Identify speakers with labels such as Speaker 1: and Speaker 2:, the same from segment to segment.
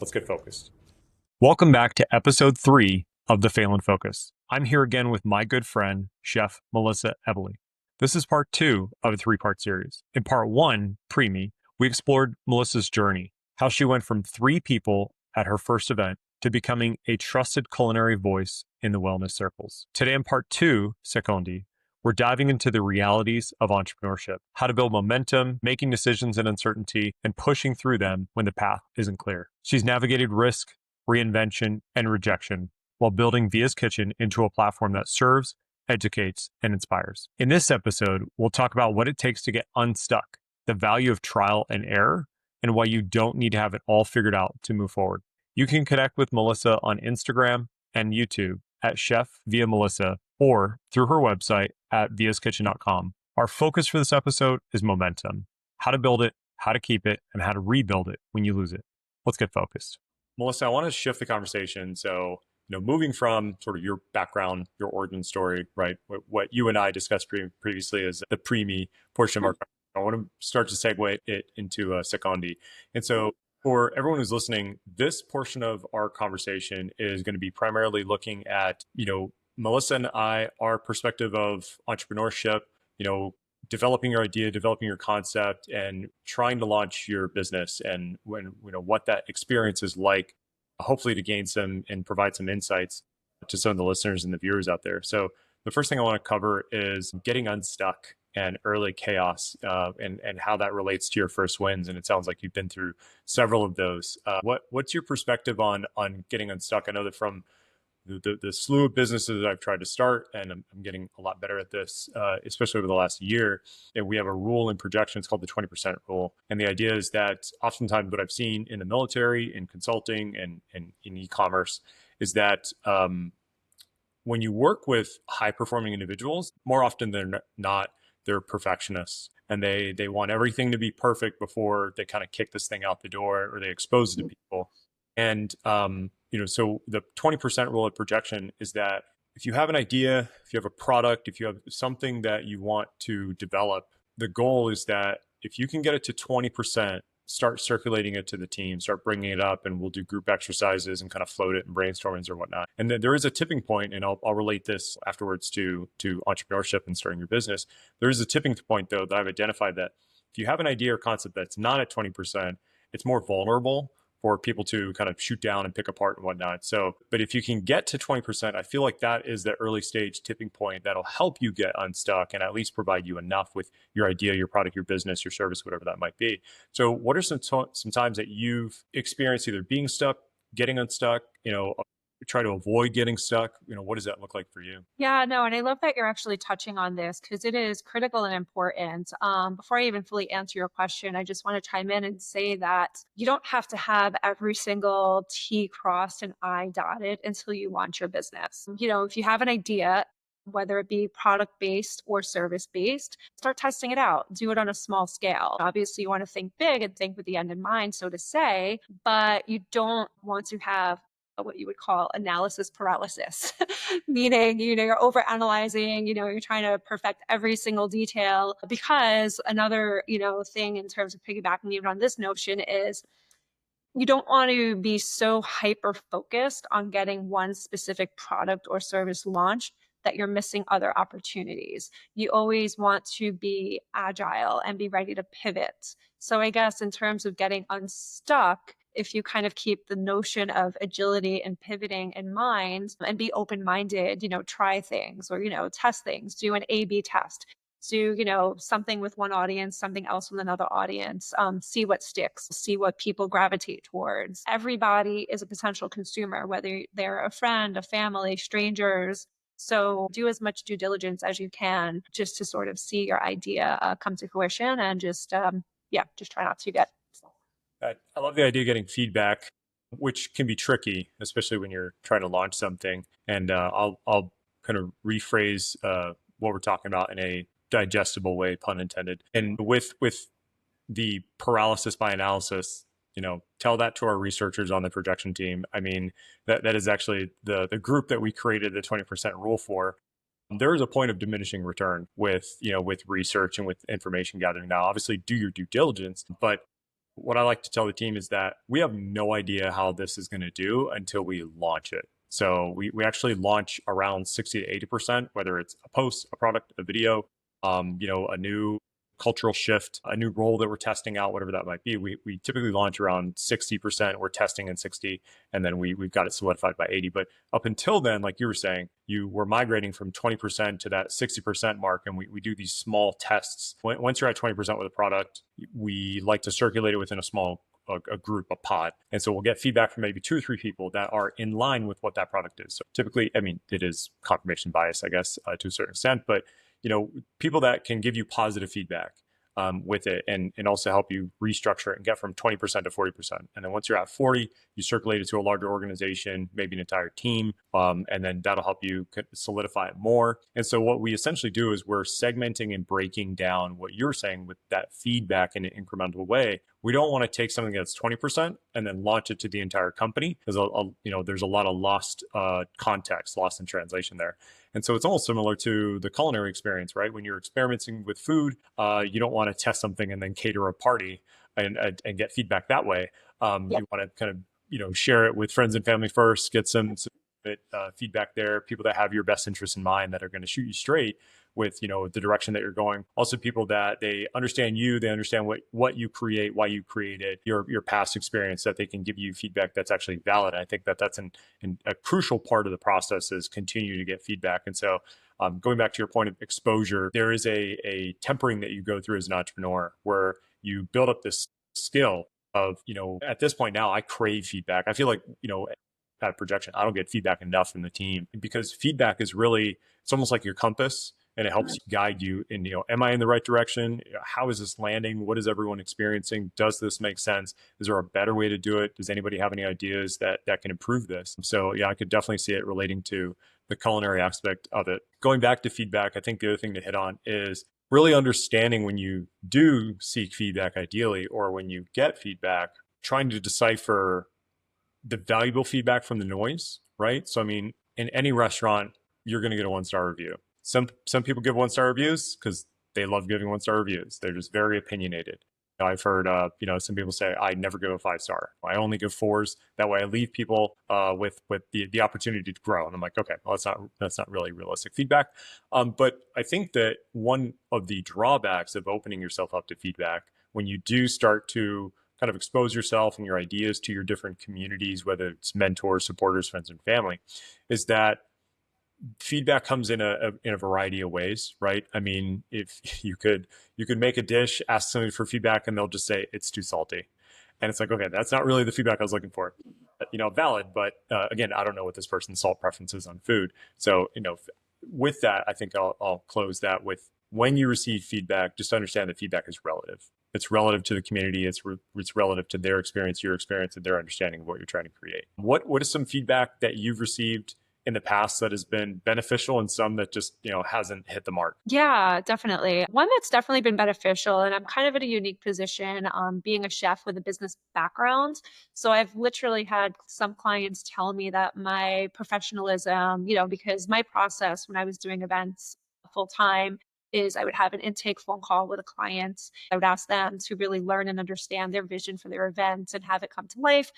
Speaker 1: Let's get focused. Welcome back to episode 3 of the Phelan Focus. I'm here again with my good friend, Chef Melissa Ebele. This is part 2 of a 3-part series. In part 1, Primi, we explored Melissa's journey, how she went from 3 people at her first event to becoming a trusted culinary voice in the wellness circles. Today in part 2, Secondi, we're diving into the realities of entrepreneurship, how to build momentum, making decisions in uncertainty, and pushing through them when the path isn't clear. She's navigated risk, reinvention, and rejection while building Via's Kitchen into a platform that serves, educates, and inspires. In this episode, we'll talk about what it takes to get unstuck, the value of trial and error, and why you don't need to have it all figured out to move forward. You can connect with Melissa on Instagram and YouTube at Chef Via Melissa or through her website at viaskitchen.com. Our focus for this episode is momentum, how to build it, how to keep it, and how to rebuild it when you lose it. Let's get focused. Melissa, I want to shift the conversation. So, moving from sort of your background, your origin story, right? What you and I discussed previously is the Primi portion of our. I want to start to segue it into Secondi. And so for everyone who's listening, this portion of our conversation is going to be primarily looking at, Melissa and I, our perspective of entrepreneurship, developing your idea, developing your concept, and trying to launch your business, and what that experience is like, hopefully to gain some and provide some insights to some of the listeners and the viewers out there. So the first thing I want to cover is getting unstuck and early chaos, and how that relates to your first wins. And it sounds like you've been through several of those. What's your perspective on getting unstuck? I know that from the slew of businesses that I've tried to start, and I'm getting a lot better at this, especially over the last year. And we have a rule in projections called the 20% rule. And the idea is that oftentimes what I've seen in the military, in consulting, and in e-commerce is that when you work with high performing individuals, more often than not, they're perfectionists, and they want everything to be perfect before they kind of kick this thing out the door or they expose it to people. And so the 20% rule of projection is that if you have an idea, if you have a product, if you have something that you want to develop, the goal is that if you can get it to 20%, start circulating it to the team, start bringing it up, and we'll do group exercises and kind of float it and brainstormings or whatnot. And then there is a tipping point, and I'll relate this afterwards to entrepreneurship and starting your business. There is a tipping point, though, that I've identified that if you have an idea or concept that's not at 20%, it's more vulnerable for people to kind of shoot down and pick apart and whatnot. So, but if you can get to 20%, I feel like that is the early stage tipping point that'll help you get unstuck and at least provide you enough with your idea, your product, your business, your service, whatever that might be. So what are some times that you've experienced either being stuck, getting unstuck, try to avoid getting stuck? What does that look like for you?
Speaker 2: Yeah, no, and I love that you're actually touching on this because it is critical and important. Before I even fully answer your question, I just want to chime in and say that you don't have to have every single T crossed and I dotted until you launch your business. If you have an idea, whether it be product based or service based, start testing it out. Do it on a small scale. Obviously, you want to think big and think with the end in mind, so to say, but you don't want to have what you would call analysis paralysis, meaning, you're over analyzing, you're trying to perfect every single detail. Because another, thing in terms of piggybacking even on this notion is you don't want to be so hyper focused on getting one specific product or service launched that you're missing other opportunities. You always want to be agile and be ready to pivot. So I guess in terms of getting unstuck, if you kind of keep the notion of agility and pivoting in mind and be open-minded, try things or, test things, do an A/B test, do, something with one audience, something else with another audience, see what sticks, see what people gravitate towards. Everybody is a potential consumer, whether they're a friend, a family, strangers. So do as much due diligence as you can just to sort of see your idea come to fruition, and just try not to get.
Speaker 1: I love the idea of getting feedback, which can be tricky, especially when you're trying to launch something. And I'll kind of rephrase what we're talking about in a digestible way, pun intended. And with the paralysis by analysis, tell that to our researchers on the projection team. I mean, that is actually the group that we created the 20% rule for. There is a point of diminishing return with research and with information gathering. Now, obviously, do your due diligence, but What I like to tell the team is that we have no idea how this is going to do until we launch it. So we actually launch around 60 to 80%, whether it's a post, a product, a video, a new cultural shift, a new role that we're testing out, whatever that might be. We typically launch around 60%. We're testing in 60, and then we've got it solidified by 80. But up until then, like you were saying, you were migrating from 20% to that 60% mark, and we do these small tests. Once you're at 20% with a product, we like to circulate it within a small a group, a pod. And so we'll get feedback from maybe 2 or 3 people that are in line with what that product is. So typically, I mean, it is confirmation bias, I guess, to a certain extent, but people that can give you positive feedback with it and also help you restructure it and get from 20% to 40%. And then once you're at 40, you circulate it to a larger organization, maybe an entire team, and then that'll help you solidify it more. And so what we essentially do is we're segmenting and breaking down what you're saying with that feedback in an incremental way. We don't want to take something that's 20% and then launch it to the entire company because there's a lot of lost context, lost in translation there. And so it's almost similar to the culinary experience, right? When you're experimenting with food, you don't want to test something and then cater a party and get feedback that way.
Speaker 2: Yep.
Speaker 1: You want to kind of share it with friends and family first, get some feedback there, people that have your best interest in mind that are going to shoot you straight with the direction that you're going. Also people that they understand you, they understand what you create, why you create it, your past experience, that they can give you feedback that's actually valid. I think that that's a crucial part of the process is continue to get feedback. And so going back to your point of exposure, there is a tempering that you go through as an entrepreneur where you build up this skill of, at this point now I crave feedback. I feel like, at projection, I don't get feedback enough from the team because feedback is really, it's almost like your compass and it helps guide you in, am I in the right direction? How is this landing? What is everyone experiencing? Does this make sense? Is there a better way to do it? Does anybody have any ideas that can improve this? So yeah, I could definitely see it relating to the culinary aspect of it. Going back to feedback, I think the other thing to hit on is really understanding when you do seek feedback ideally, or when you get feedback, trying to decipher the valuable feedback from the noise, right? So, I mean, in any restaurant, you're going to get a 1-star review. Some people give 1-star reviews because they love giving 1-star reviews. They're just very opinionated. I've heard, some people say, I never give a 5-star. I only give 4s. That way I leave people with the opportunity to grow. And I'm like, okay, well, that's not really realistic feedback. But I think that one of the drawbacks of opening yourself up to feedback, when you do start to kind of expose yourself and your ideas to your different communities, whether it's mentors, supporters, friends, and family, is that feedback comes in a variety of ways, right? I mean, if you could make a dish, ask somebody for feedback, and they'll just say it's too salty, and it's like, okay, that's not really the feedback I was looking for. Valid, but again, I don't know what this person's salt preference is on food. So with that, I think I'll close that with, when you receive feedback, just understand that feedback is relative. It's relative to the community. It's relative to their experience, your experience, and their understanding of what you're trying to create. What is some feedback that you've received in the past that has been beneficial, and some that just hasn't hit the mark?
Speaker 2: Yeah, definitely. One that's definitely been beneficial, and I'm kind of in a unique position, being a chef with a business background. So I've literally had some clients tell me that my professionalism, because my process when I was doing events full time is I would have an intake phone call with a client. I would ask them to really learn and understand their vision for their event and have it come to life.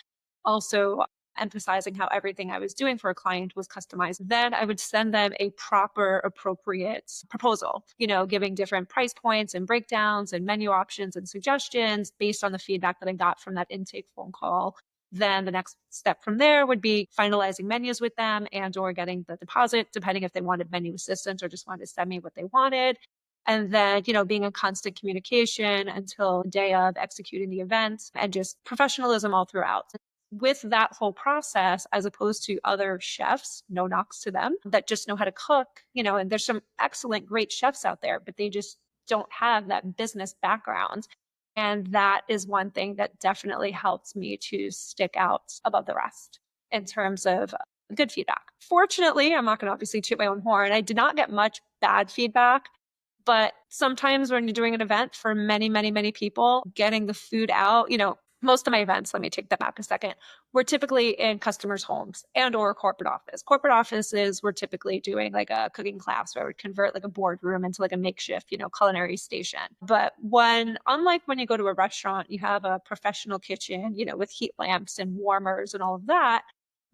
Speaker 2: Also, emphasizing how everything I was doing for a client was customized. Then I would send them a proper, appropriate proposal, giving different price points and breakdowns and menu options and suggestions based on the feedback that I got from that intake phone call. Then the next step from there would be finalizing menus with them and or getting the deposit, depending if they wanted menu assistance or just wanted to send me what they wanted. And then, being in constant communication until the day of executing the event, and just professionalism all throughout. With that whole process, as opposed to other chefs, no knocks to them, that just know how to cook, and there's some excellent, great chefs out there, but they just don't have that business background. And that is one thing that definitely helps me to stick out above the rest in terms of good feedback. Fortunately, I'm not going to obviously toot my own horn. I did not get much bad feedback. But sometimes when you're doing an event for many, many, many people, getting the food out, most of my events, let me take that back a second, were typically in customers' homes and or corporate office. Corporate offices were typically doing like a cooking class where I would convert like a boardroom into like a makeshift, culinary station. But unlike when you go to a restaurant, you have a professional kitchen, with heat lamps and warmers and all of that.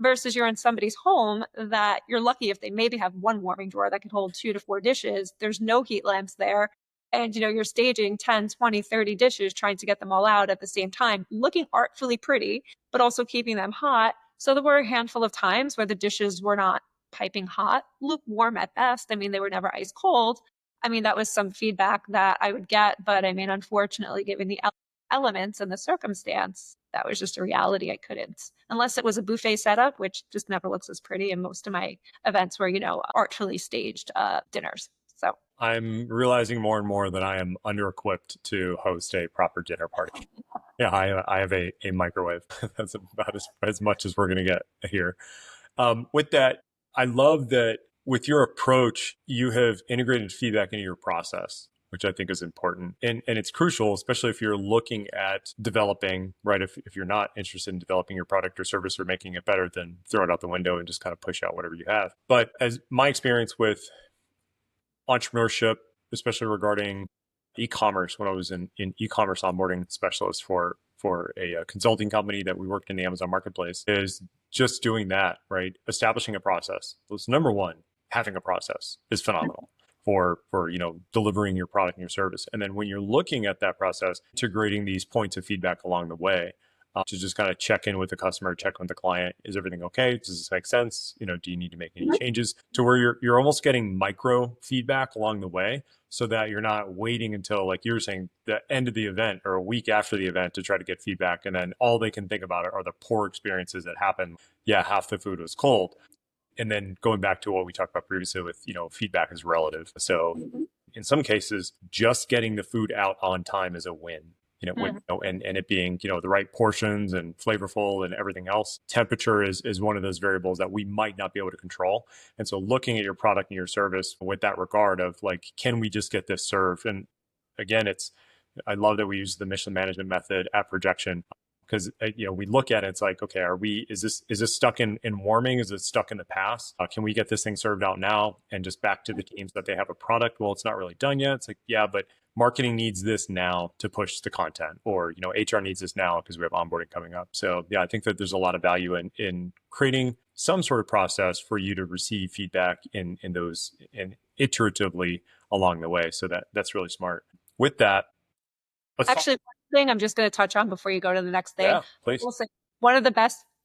Speaker 2: Versus you're in somebody's home that you're lucky if they maybe have one warming drawer that can hold 2 to 4 dishes. There's no heat lamps there, and you're staging 10, 20, 30 dishes, trying to get them all out at the same time, looking artfully pretty but also keeping them hot. So there were a handful of times where the dishes were not piping hot, lukewarm at best. I mean, they were never ice cold. I mean, that was some feedback that I would get, but I mean, unfortunately, given the elements and the circumstance, that was just a reality. I couldn't, unless it was a buffet setup, which just never looks as pretty. And most of my events were, artfully staged dinners. So
Speaker 1: I'm realizing more and more that I am under-equipped to host a proper dinner party. Yeah, I have a microwave. That's about as much as we're going to get here. With that, I love that with your approach, you have integrated feedback into your process, which I think is important. And it's crucial, especially if you're looking at developing, right? If you're not interested in developing your product or service or making it better, then throw it out the window and just kind of push out whatever you have. But as my experience with entrepreneurship, especially regarding e-commerce, when I was in e-commerce onboarding specialist for a consulting company that we worked in the Amazon marketplace, is just doing that, right? Establishing a process. So number one, having a process is phenomenal for delivering your product and your service. And then when you're looking at that process, integrating these points of feedback along the way, to just kind of check in with the customer, check in with the client. Is everything okay? Does this make sense? Do you need to make any changes? To where you're almost getting micro feedback along the way, so that you're not waiting until, like you were saying, the end of the event or a week after the event to try to get feedback, and then all they can think about are the poor experiences that happened. Yeah, half the food was cold. And then going back to what we talked about previously with, feedback is relative. So in some cases, just getting the food out on time is a win. And it being, the right portions and flavorful and everything else. Temperature is one of those variables that we might not be able to control. And so looking at your product and your service with that regard of like, can we just get this served? And again, I love that we use the mission management method at projection, because we look at it, it's like, okay, is this stuck in warming? Is it stuck in the past? Can we get this thing served out now? And just back to the teams that they have a product, well, it's not really done yet. It's like, yeah, but marketing needs this now to push the content, or HR needs this now because we have onboarding coming up. So yeah, I think that there's a lot of value in creating some sort of process for you to receive feedback in those, and iteratively along the way. So that's really smart. With that, let's talk.
Speaker 2: actually, one thing I'm just going to touch on before you go to the next thing.
Speaker 1: Yeah, please.
Speaker 2: We'll say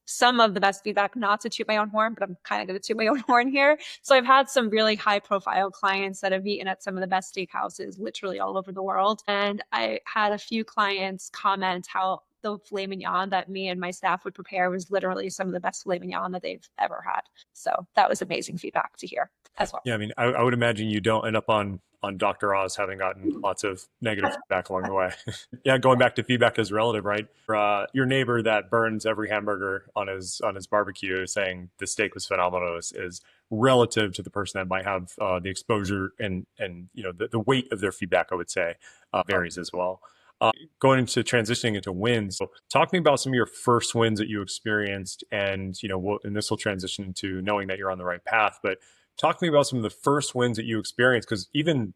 Speaker 2: some of the best feedback, not to toot my own horn, but I'm kind of going to toot my own horn here. So I've had some really high profile clients that have eaten at some of the best steakhouses literally all over the world. And I had a few clients comment how the filet mignon that me and my staff would prepare was literally some of the best filet mignon that they've ever had. So that was amazing feedback to hear as well.
Speaker 1: Yeah, I mean, I would imagine you don't end up on Dr. Oz having gotten lots of negative feedback along the way. Yeah, going back to feedback is relative, right? Your neighbor that burns every hamburger on his barbecue saying the steak was phenomenal is relative to the person that might have the exposure and the weight of their feedback, I would say, varies as well. Going into transitioning into wins, so talk to me about some of your first wins that you experienced, and and this will transition into knowing that you're on the right path. But talk to me about some of the first wins that you experienced, because even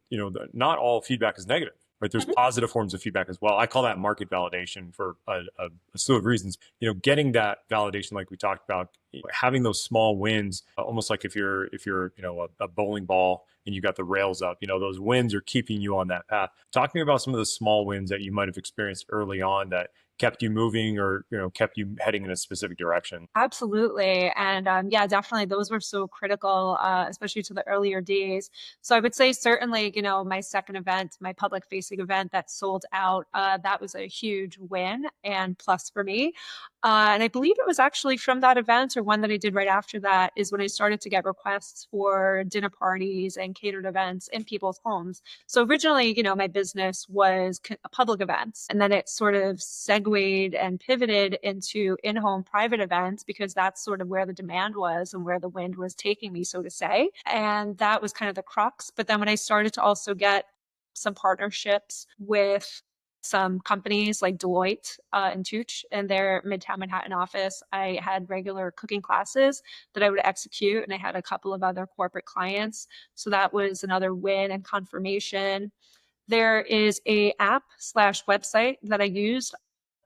Speaker 1: not all feedback is negative, right? There's positive forms of feedback as well. I call that market validation for a slew of reasons. Getting that validation, like we talked about, having those small wins, almost like if you're a bowling ball and you got the rails up, those wins are keeping you on that path. Talk to me about some of the small wins that you might have experienced early on that kept you moving, or kept you heading in a specific direction.
Speaker 2: Absolutely. And yeah, definitely those were so critical, especially to the earlier days. So I would say certainly, my second event, my public facing event that sold out, that was a huge win and plus for me. And I believe it was actually from that event or one that I did right after that is when I started to get requests for dinner parties and catered events in people's homes. So originally, my business was public events, and then it sort of segued and pivoted into in-home private events because that's sort of where the demand was and where the wind was taking me, so to say. And that was kind of the crux. But then when I started to also get some partnerships with some companies like Deloitte and Touche in their Midtown Manhattan office. I had regular cooking classes that I would execute, and I had a couple of other corporate clients. So that was another win and confirmation. There is a app slash website that I used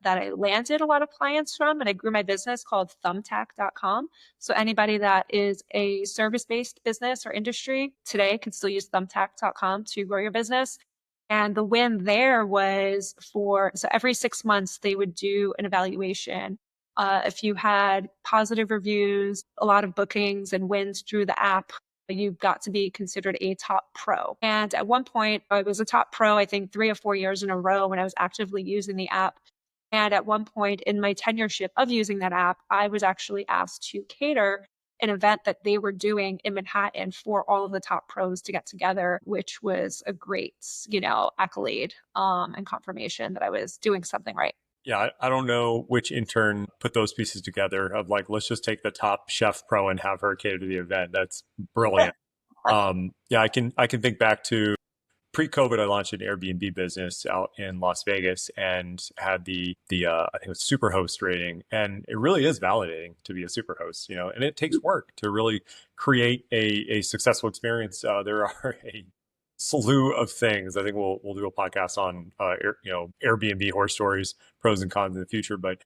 Speaker 2: that I landed a lot of clients from and I grew my business called thumbtack.com. So anybody that is a service-based business or industry today can still use thumbtack.com to grow your business. And the win there was so every 6 months they would do an evaluation. If you had positive reviews, a lot of bookings and wins through the app, you got to be considered a top pro. And at one point, I was a top pro, I think 3 or 4 years in a row when I was actively using the app. And at one point in my tenureship of using that app, I was actually asked to cater an event that they were doing in Manhattan for all of the top pros to get together, which was a great, accolade and confirmation that I was doing something right.
Speaker 1: Yeah, I don't know which intern put those pieces together of like, let's just take the top chef pro and have her cater to the event. That's brilliant. Yeah, I can think back to pre-COVID. I launched an Airbnb business out in Las Vegas and had the I think it was superhost rating, and it really is validating to be a superhost, and it takes work to really create a successful experience. There are a slew of things. I think we'll do a podcast on Airbnb horror stories, pros and cons in the future, but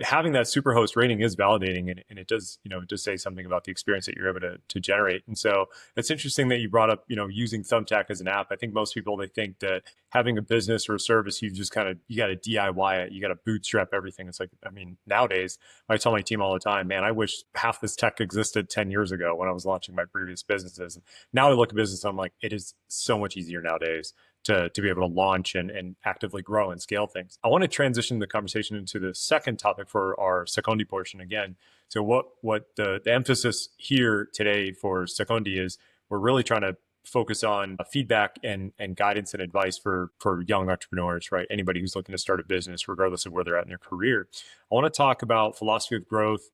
Speaker 1: having that superhost rating is validating, and it does it does say something about the experience that you're able to generate. And so it's interesting that you brought up using Thumbtack as an app. I think most people, they think that having a business or a service, you got to DIY it, you got to bootstrap everything. It's like, I mean, nowadays I tell my team all the time, man, I wish half this tech existed 10 years ago when I was launching my previous businesses. Now I look at business, I'm like, it is so much easier nowadays to be able to launch and actively grow and scale things. I want to transition the conversation into the second topic for our Secondi portion again. So what the emphasis here today for Secondi is, we're really trying to focus on feedback and guidance and advice for young entrepreneurs, right? Anybody who's looking to start a business, regardless of where they're at in their career. I want to talk about philosophy of growth,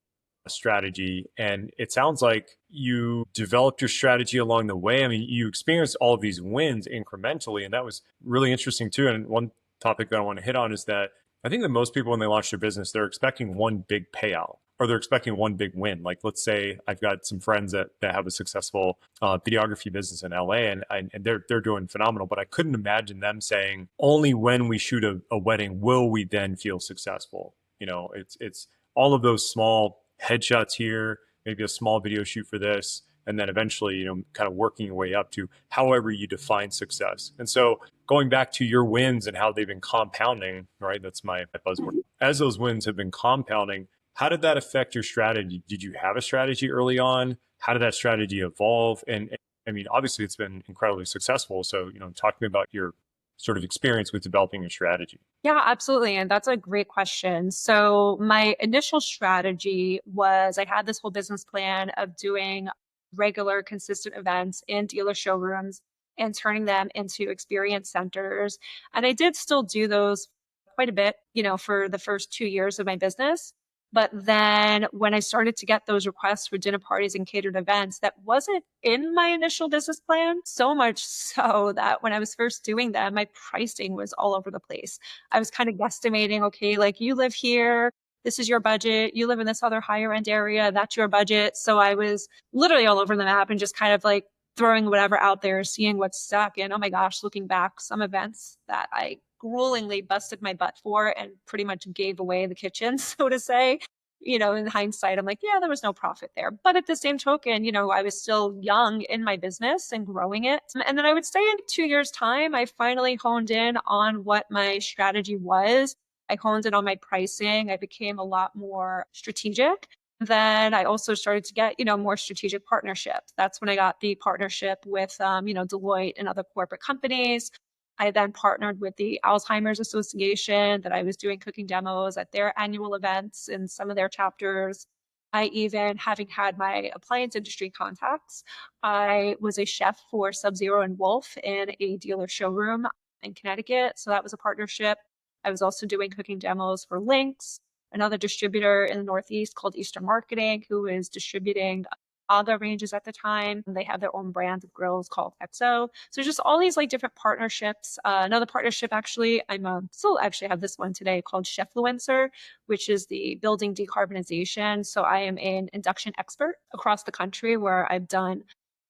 Speaker 1: strategy. And it sounds like you developed your strategy along the way. I mean, you experienced all of these wins incrementally, and that was really interesting too. And one topic that I want to hit on is that I think that most people, when they launch their business, they're expecting one big payout, or they're expecting one big win. Like, let's say I've got some friends that have a successful videography business in LA, and they're doing phenomenal. But I couldn't imagine them saying, only when we shoot a wedding will we then feel successful. It's all of those small headshots here, maybe a small video shoot for this, and then eventually, kind of working your way up to however you define success. And so going back to your wins and how they've been compounding, right? That's my buzzword. As those wins have been compounding, how did that affect your strategy? Did you have a strategy early on? How did that strategy evolve? And I mean, obviously it's been incredibly successful. So, talk to me about your sort of experience with developing your strategy.
Speaker 2: Yeah, absolutely. And that's a great question. So, my initial strategy was I had this whole business plan of doing regular, consistent events in dealer showrooms and turning them into experience centers. And I did still do those quite a bit, for the first 2 years of my business. But then when I started to get those requests for dinner parties and catered events, that wasn't in my initial business plan. So much so that when I was first doing them, my pricing was all over the place. I was kind of guesstimating, okay, like you live here, this is your budget. You live in this other higher end area, that's your budget. So I was literally all over the map and just kind of like throwing whatever out there, seeing what's stuck. And oh my gosh, looking back, some events that I gruelingly busted my butt for and pretty much gave away the kitchen, so to say. In hindsight, I'm like, yeah, there was no profit there. But at the same token, I was still young in my business and growing it. And then I would say in 2 years' time, I finally honed in on what my strategy was. I honed in on my pricing. I became a lot more strategic. Then I also started to get, more strategic partnerships. That's when I got the partnership with, Deloitte and other corporate companies. I then partnered with the Alzheimer's Association that I was doing cooking demos at their annual events in some of their chapters. I even, having had my appliance industry contacts, I was a chef for Sub-Zero and Wolf in a dealer showroom in Connecticut. So that was a partnership. I was also doing cooking demos for Lynx, another distributor in the Northeast called Eastern Marketing, who is distributing Aga ranges at the time. They have their own brand of grills called XO. So just all these like different partnerships. Another partnership, actually, I'm still actually have this one today called Chefluencer, which is the building decarbonization. So I am an induction expert across the country where I've done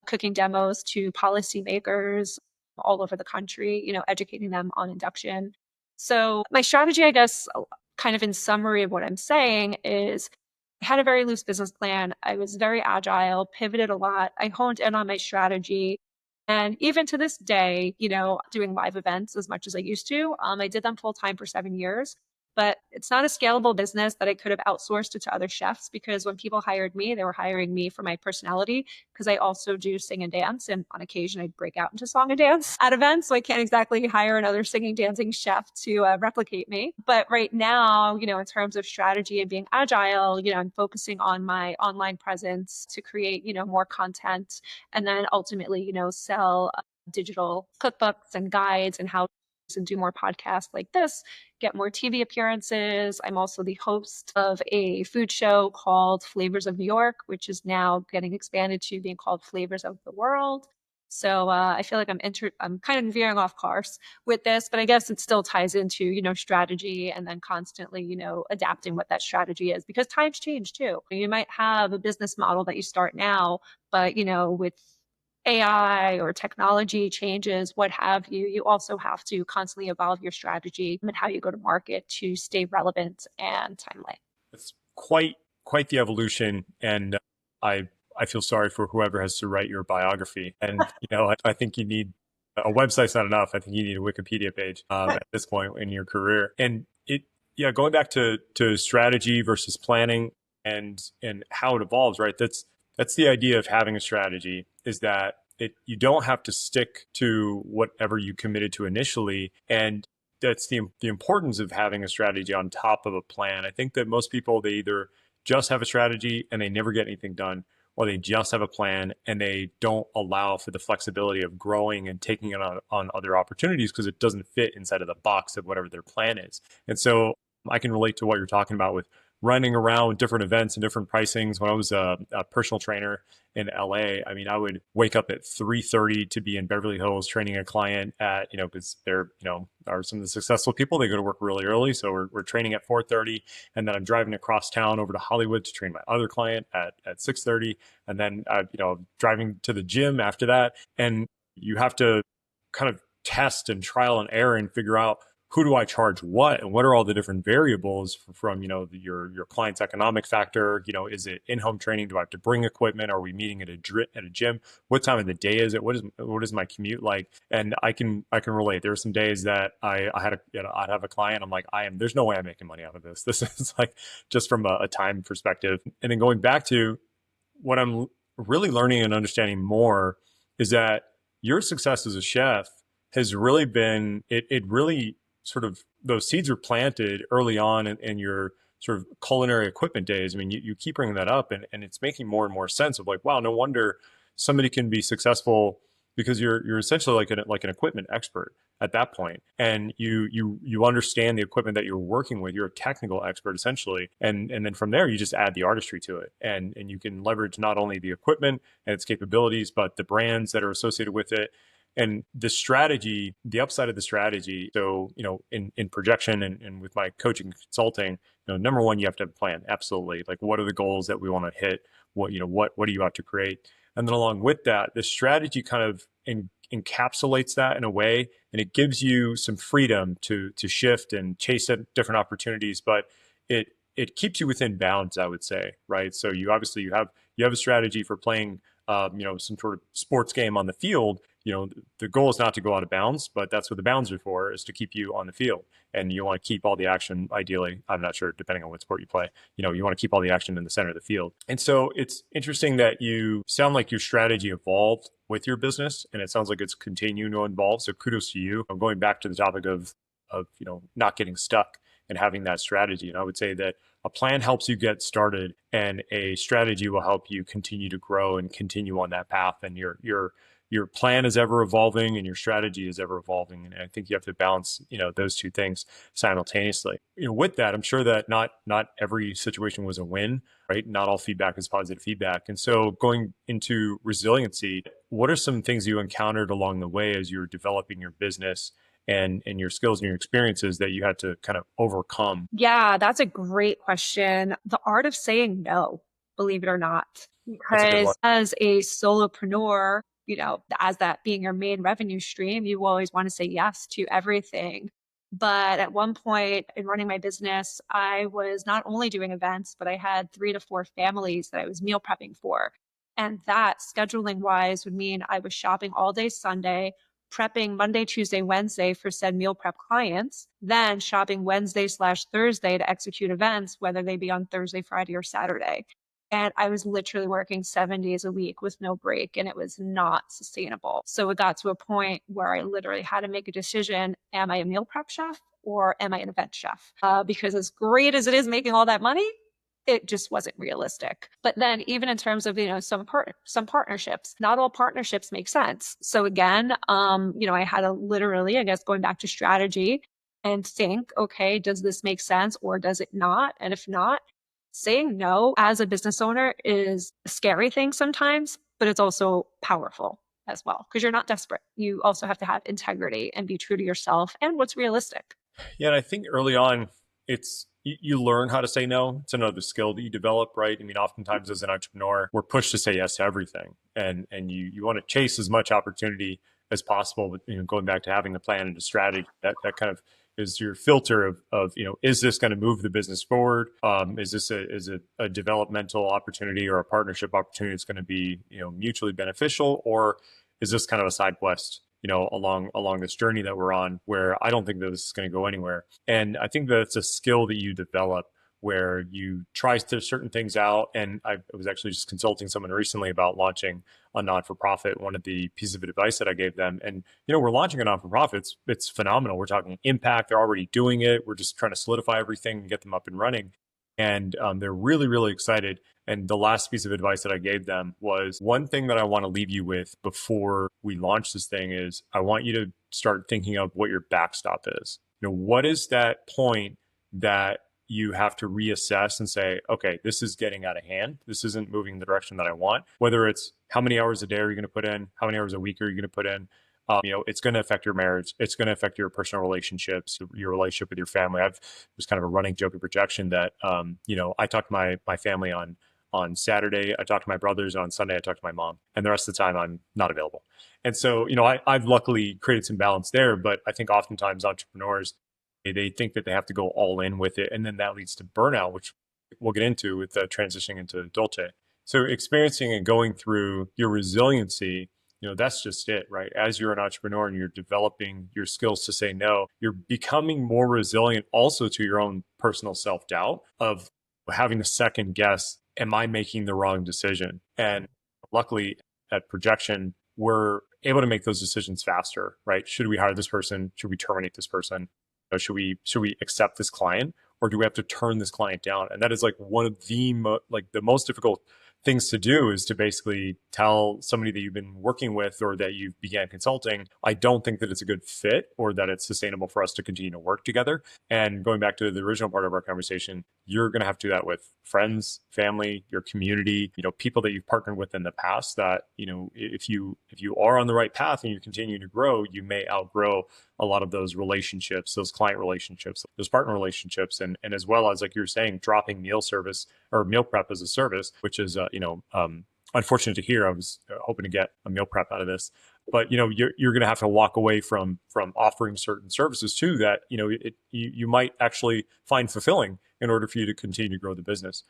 Speaker 2: cooking demos to policymakers all over the country, educating them on induction. So my strategy, I guess, kind of in summary of what I'm saying is I had a very loose business plan. I was very agile, pivoted a lot. I honed in on my strategy. And even to this day, doing live events as much as I used to, I did them full time for 7 years. But it's not a scalable business that I could have outsourced it to other chefs because when people hired me, they were hiring me for my personality because I also do sing and dance. And on occasion, I'd break out into song and dance at events. So I can't exactly hire another singing, dancing chef to replicate me. But right now, in terms of strategy and being agile, I'm focusing on my online presence to create, more content and then ultimately, sell digital cookbooks and guides and how and do more podcasts like this, get more TV appearances. I'm also the host of a food show called Flavors of New York, which is now getting expanded to being called Flavors of the World. So I feel like I'm kind of veering off course with this, but I guess it still ties into, strategy and then constantly, adapting what that strategy is because times change too. You might have a business model that you start now, but, with AI or technology changes, what have you, you also have to constantly evolve your strategy and how you go to market to stay relevant and timely.
Speaker 1: It's quite the evolution, and I feel sorry for whoever has to write your biography. And I think you need a website's not enough. I think you need a Wikipedia page at this point in your career. And yeah, going back to strategy versus planning and how it evolves, right? That's the idea of having a strategy is that you don't have to stick to whatever you committed to initially, and that's the importance of having a strategy on top of a plan. I think that most people, they either just have a strategy and they never get anything done, or they just have a plan and they don't allow for the flexibility of growing and taking it on other opportunities because it doesn't fit inside of the box of whatever their plan is. And so I can relate to what you're talking about with running around different events and different pricings. When I was a personal trainer in LA, I mean, I would wake up at 3:30 to be in Beverly Hills training a client at, because they're, are some of the successful people. They go to work really early. So we're training at 4:30. And then I'm driving across town over to Hollywood to train my other client at 6:30. And then, driving to the gym after that. And you have to kind of test and trial and error and figure out who do I charge what and what are all the different variables from your client's economic factor. Is it in-home training? Do I have to bring equipment? Are we meeting at a gym? What time of the day is it? What is my commute like? And I can relate. There are some days that I'd have a client, I'm like, there's no way I'm making money out of this. This is like just from a time perspective. And then going back to what I'm really learning and understanding more is that your success as a chef has really been it really sort of those seeds were planted early on in your sort of culinary equipment days. I mean, you keep bringing that up, and it's making more and more sense of like, wow, no wonder somebody can be successful because you're essentially like an equipment expert at that point, and you understand the equipment that you're working with. You're a technical expert essentially, and then from there you just add the artistry to it, and you can leverage not only the equipment and its capabilities, but the brands that are associated with it and the strategy, the upside of the strategy. So, in projection and with my coaching and consulting, number one, you have to have a plan. Absolutely. Like, what are the goals that we want to hit? What do you have to create? And then along with that, the strategy kind of encapsulates that in a way, and it gives you some freedom to shift and chase at different opportunities, but it keeps you within bounds, I would say, right? So you obviously you have a strategy for playing some sort of sports game on the field. The goal is not to go out of bounds, but that's what the bounds are for, is to keep you on the field. And you want to keep all the action, ideally, I'm not sure, depending on what sport you play, you want to keep all the action in the center of the field. And so it's interesting that you sound like your strategy evolved with your business, and it sounds like it's continuing to evolve. So kudos to you. I'm going back to the topic of not getting stuck and having that strategy. And I would say that a plan helps you get started, and a strategy will help you continue to grow and continue on that path. And your plan is ever evolving and your strategy is ever evolving. And I think you have to balance, those two things simultaneously. With that, I'm sure that not every situation was a win, right? Not all feedback is positive feedback. And so going into resiliency, what are some things you encountered along the way as you were developing your business and your skills and your experiences that you had to kind of overcome?
Speaker 2: Yeah, that's a great question. The art of saying no, believe it or not,
Speaker 1: That's a good one.
Speaker 2: because as a solopreneur, as that being your main revenue stream, you always want to say yes to everything. But at one point in running my business, I was not only doing events, but I had 3 to 4 families that I was meal prepping for. And that scheduling wise would mean I was shopping all day Sunday, prepping Monday, Tuesday, Wednesday for said meal prep clients, then shopping Wednesday/Thursday to execute events, whether they be on Thursday, Friday, or Saturday. And I was literally working 7 days a week with no break, and it was not sustainable. So it got to a point where I literally had to make a decision. Am I a meal prep chef or am I an event chef? Because as great as it is making all that money, it just wasn't realistic. But then even in terms of, some partnerships, not all partnerships make sense. So again, I had to literally, I guess, going back to strategy and think, okay, does this make sense or does it not? And if not, saying no as a business owner is a scary thing sometimes, but it's also powerful as well because you're not desperate. You also have to have integrity and be true to yourself and what's realistic.
Speaker 1: Yeah, and I think early on, you learn how to say no. It's another skill that you develop, right? I mean, oftentimes as an entrepreneur, we're pushed to say yes to everything, and you want to chase as much opportunity as possible. But going back to having a plan and a strategy, that kind of is your filter of is this going to move the business forward? Is this a developmental opportunity or a partnership opportunity that's going to be mutually beneficial, or is this kind of a side quest? Along this journey that we're on, where I don't think that this is going to go anywhere. And I think that it's a skill that you develop where you try certain things out. And I was actually just consulting someone recently about launching a non-for-profit. One of the pieces of advice that I gave them, and we're launching a non-for-profit. It's phenomenal. We're talking impact. They're already doing it. We're just trying to solidify everything and get them up and running. And they're really, really excited. And the last piece of advice that I gave them was, one thing that I want to leave you with before we launch this thing is I want you to start thinking of what your backstop is. What is that point that you have to reassess and say, okay, this is getting out of hand. This isn't moving in the direction that I want. Whether it's how many hours a day are you going to put in? How many hours a week are you going to put in? It's going to affect your marriage. It's going to affect your personal relationships, your relationship with your family. There's kind of a running joke and projection that, I talk to my family on Saturday. I talk to my brothers, and on Sunday, I talk to my mom, and the rest of the time I'm not available. And so, I've luckily created some balance there, but I think oftentimes entrepreneurs, they think that they have to go all in with it. And then that leads to burnout, which we'll get into with transitioning into Dolce. So experiencing and going through your resiliency, that's just it, right? As you're an entrepreneur and you're developing your skills to say no, you're becoming more resilient also to your own personal self-doubt of having to second guess, am I making the wrong decision? And luckily at Projection, we're able to make those decisions faster, right? Should we hire this person? Should we terminate this person? Should we accept this client, or do we have to turn this client down? And that is like one of the the most difficult things to do, is to basically tell somebody that you've been working with or that you've began consulting, I don't think that it's a good fit or that it's sustainable for us to continue to work together. And going back to the original part of our conversation, you're going to have to do that with friends, family, your community, people that you've partnered with in the past, that, if you are on the right path and you continue to grow, you may outgrow a lot of those relationships, those client relationships, those partner relationships, and as well as, like you're saying, dropping meal service or meal prep as a service, which is unfortunate to hear. I was hoping to get a meal prep out of this, but you're going to have to walk away from offering certain services too that you might actually find fulfilling in order for you to continue to grow the business.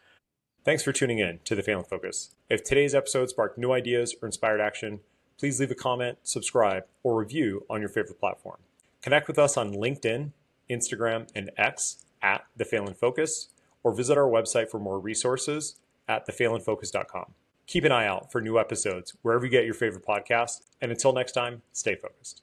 Speaker 1: Thanks for tuning in to the Phelan Focus. If today's episode sparked new ideas or inspired action, please leave a comment, subscribe, or review on your favorite platform. Connect with us on LinkedIn, Instagram, and X at The Phelan Focus, or visit our website for more resources at thephelanfocus.com. Keep an eye out for new episodes wherever you get your favorite podcast, and until next time, stay focused.